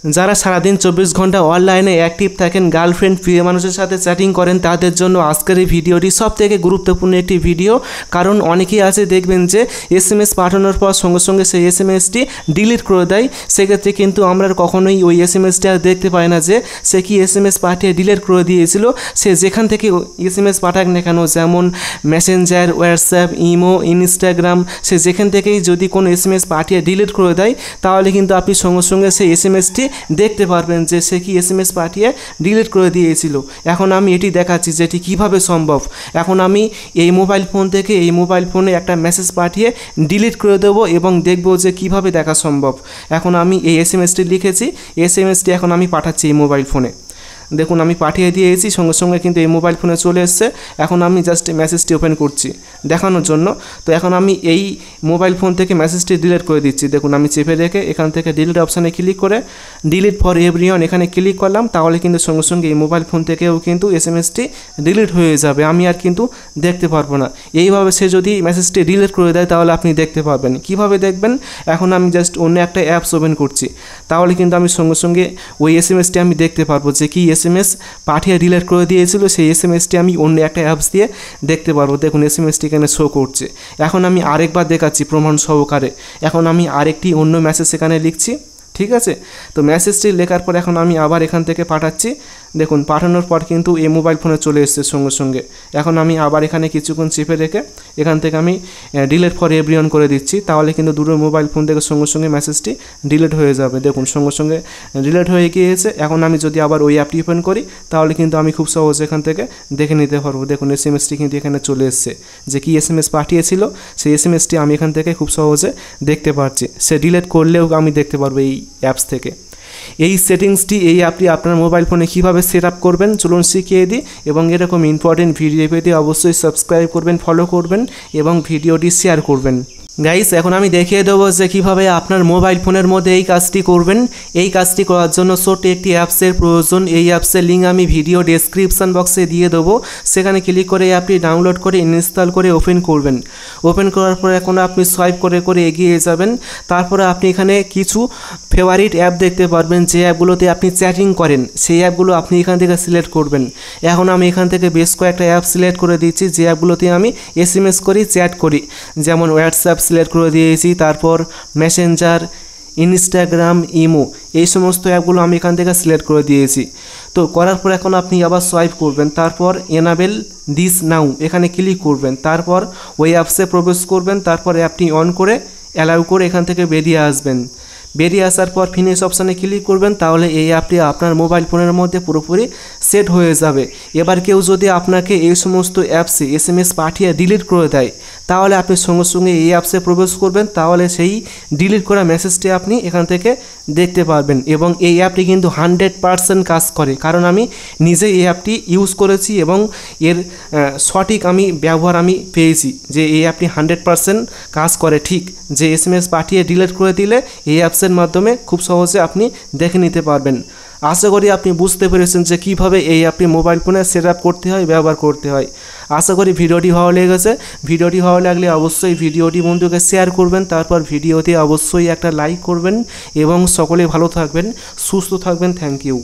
যারা সারাদিন 24 ঘন্টা অনলাইনে অ্যাক্টিভ থাকেন, গার্লফ্রেন্ড প্রিয় মানুষের সাথে চ্যাটিং করেন, তাদের জন্য আজকের এই ভিডিওটি সবথেকে গুরুত্বপূর্ণ একটি ভিডিও। কারণ অনেকেই আছে দেখবেন যে SMS পাঠানোর পর সঙ্গে সঙ্গে সেই SMSটি ডিলিট করে দেয়। সেক্ষেত্রে কিন্তু আমরা কখনোই ওই SMSটি আর দেখতে পাই না যে সে কি SMS পাঠিয়ে ডিলিট করে দিয়েছিল। সে যেখান থেকে SMS পাঠাক না কেন, যেমন মেসেঞ্জার, হোয়াটসঅ্যাপ, ইমো, ইনস্টাগ্রাম, সে যেখান থেকেই যদি কোনো SMS পাঠিয়ে ডিলিট করে দেয়, তাহলে কিন্তু আপনি সঙ্গে সঙ্গে সেই SMSটি দেখতে পারবেন যে সে কি SMS পাঠিয়ে ডিলিট করে দিয়েছিল। এখন আমি এটি দেখাচ্ছি যে এটি কীভাবে সম্ভব। এখন আমি এই মোবাইল ফোন থেকে এই মোবাইল ফোনে একটা মেসেজ পাঠিয়ে ডিলিট করে দেবো এবং দেখব যে কিভাবে দেখা সম্ভব। এখন আমি এই SMSটি লিখেছি, SMSটি এখন আমি পাঠাচ্ছি এই মোবাইল ফোনে। দেখুন আমি পাঠিয়ে দিয়েছি, সঙ্গে সঙ্গে কিন্তু এই মোবাইল ফোনে চলে এসছে। এখন আমি জাস্ট মেসেজটি ওপেন করছি দেখানোর জন্য। তো এখন আমি এই মোবাইল ফোন থেকে মেসেজটি ডিলিট করে দিচ্ছি। দেখুন আমি চেপে রেখে এখান থেকে ডিলিট অপশানে ক্লিক করে ডিলিট ফর এভরিওয়ান এখানে ক্লিক করলাম। তাহলে কিন্তু সঙ্গে সঙ্গে এই মোবাইল ফোন থেকেও কিন্তু SMSটি ডিলিট হয়ে যাবে, আমি আর কিন্তু দেখতে পারবো না। এইভাবে সে যদি মেসেজটি ডিলিট করে দেয় তাহলে আপনি দেখতে পারবেন। কিভাবে দেখবেন? এখন আমি জাস্ট অন্য একটা অ্যাপস ওপেন করছি, তাহলে কিন্তু আমি সঙ্গে সঙ্গে ওই SMSটি আমি দেখতে পারবো যে কি SMS পাঠিয়ে ডিলিট করে দিয়েছিল। সেই SMSটি আমি অন্য একটা অ্যাপস দিয়ে দেখতে পারবো। দেখুন SMSটি এখানে শো করছে। এখন আমি আরেকবার দেখাচ্ছি প্রমাণ সহকারে। এখন আমি আরেকটি অন্য মেসেজ এখানে লিখছি, ঠিক আছে? তো মেসেজটি লেখার পর এখন আমি আবার এখান থেকে পাঠাচ্ছি। দেখুন পাঠানোর পর কিন্তু এই মোবাইল ফোনে চলে এসছে সঙ্গে সঙ্গে। এখন আমি আবার এখানে কিছুক্ষণ চেপে রেখে এখান থেকে আমি ডিলিট ফর এভরিওয়ান করে দিচ্ছি। তাহলে কিন্তু দুটো মোবাইল ফোন থেকে সঙ্গে সঙ্গে মেসেজটি ডিলিট হয়ে যাবে। দেখুন সঙ্গে সঙ্গে ডিলিট হয়ে গিয়েছে। এখন আমি যদি আবার ওই অ্যাপটি ওপেন করি তাহলে কিন্তু আমি খুব সহজে এখান থেকে দেখে নিতে পারবো। দেখুন SMSটি কিন্তু এখানে চলে এসছে, যে কি SMS পাঠিয়েছিল সেই SMSটি আমি এখান থেকে খুব সহজে দেখতে পাচ্ছি। সে ডিলিট করলেও আমি দেখতে পারবো এই অ্যাপস থেকে। এই সেটিংসটি এই অ্যাপটি আপনার মোবাইল ফোনে কীভাবে সেট আপ করবেন চলুন শিখিয়ে দিই। এবং এরকম ইম্পর্টেন্ট ভিডিও পেতে অবশ্যই সাবস্ক্রাইব করবেন, ফলো করবেন এবং ভিডিওটি শেয়ার করবেন। গাইস এখন আমি দেখিয়ে দেবো যে কীভাবে আপনার মোবাইল ফোনের মধ্যে এই কাজটি করবেন। এই কাজটি করার জন্য ছোট্ট একটি অ্যাপসের প্রয়োজন। এই অ্যাপসের লিঙ্ক আমি ভিডিও ডেসক্রিপশান বক্সে দিয়ে দেবো। সেখানে ক্লিক করে এই অ্যাপটি ডাউনলোড করে ইনস্টল করে ওপেন করবেন। ওপেন করার পরে এখন আপনি সোয়াইপ করে করে এগিয়ে যাবেন। তারপরে আপনি এখানে কিছু ফেভারিট অ্যাপ দেখতে পারবেন, যে অ্যাপগুলোতে আপনি চ্যাটিং করেন সেই অ্যাপগুলো আপনি এখান থেকে সিলেক্ট করবেন। এখন আমি এখান থেকে বেশ কয়েকটা অ্যাপ সিলেক্ট করে দিচ্ছি যে অ্যাপগুলোতে আমি SMS করি, চ্যাট করি। যেমন হোয়াটসঅ্যাপ সিলেক্ট করে দিয়েছি, তারপর মেসেঞ্জার, ইনস্টাগ্রাম, ইমো, এই সমস্ত অ্যাপগুলো আমি এখান থেকে সিলেক্ট করে দিয়েছি। তো করার পর এখন আপনি আবার সোয়াইপ করবেন, তারপর এনাবেল দিস নাও এখানে ক্লিক করবেন, তারপর ওই অ্যাপসে প্রবেশ করবেন, তারপর অ্যাপটি অন করে অ্যালাউ করে এখান থেকে বেরিয়ে আসবেন। বেরিয়ে আসার পর ফিনিশ অপশানে ক্লিক করবেন, তাহলে এই অ্যাপটি আপনার মোবাইল ফোনের মধ্যে পুরোপুরি সেট হয়ে যাবে। এবার কেউ যদি আপনাকে এই সমস্ত অ্যাপসে SMS পাঠিয়ে ডিলিট করে দেয়, তাহলে আপনি সঙ্গে সঙ্গে এই অ্যাপসে প্রবেশ করবেন, তাহলে সেই ডিলিট করা মেসেজটি আপনি এখান থেকে দেখতে পারবেন। এবং এই অ্যাপটি কিন্তু 100% কাজ করে, কারণ আমি নিজে এই অ্যাপটি ইউজ করেছি এবং এর সঠিক আমি ব্যবহার আমি পেয়েছি যে এই অ্যাপটি 100% কাজ করে ঠিক। যে SMS পাঠিয়ে ডিলিট করে দিলে এই অ্যাপসের মাধ্যমে খুব সহজে আপনি দেখে নিতে পারবেন। আশা করি আপনি বুঝতে পেরেছেন যে কীভাবে এই অ্যাপটি মোবাইল ফোনে সেট আপ করতে হয়, ব্যবহার করতে হয়। আশা করি ভিডিওটি ভালো লেগেছে। ভিডিওটি ভালো লাগলে অবশ্যই ভিডিওটি বন্ধুকে শেয়ার করবেন, তারপর ভিডিওতে অবশ্যই একটা লাইক করবেন এবং সকলে ভালো থাকবেন, সুস্থ থাকবেন। Thank you.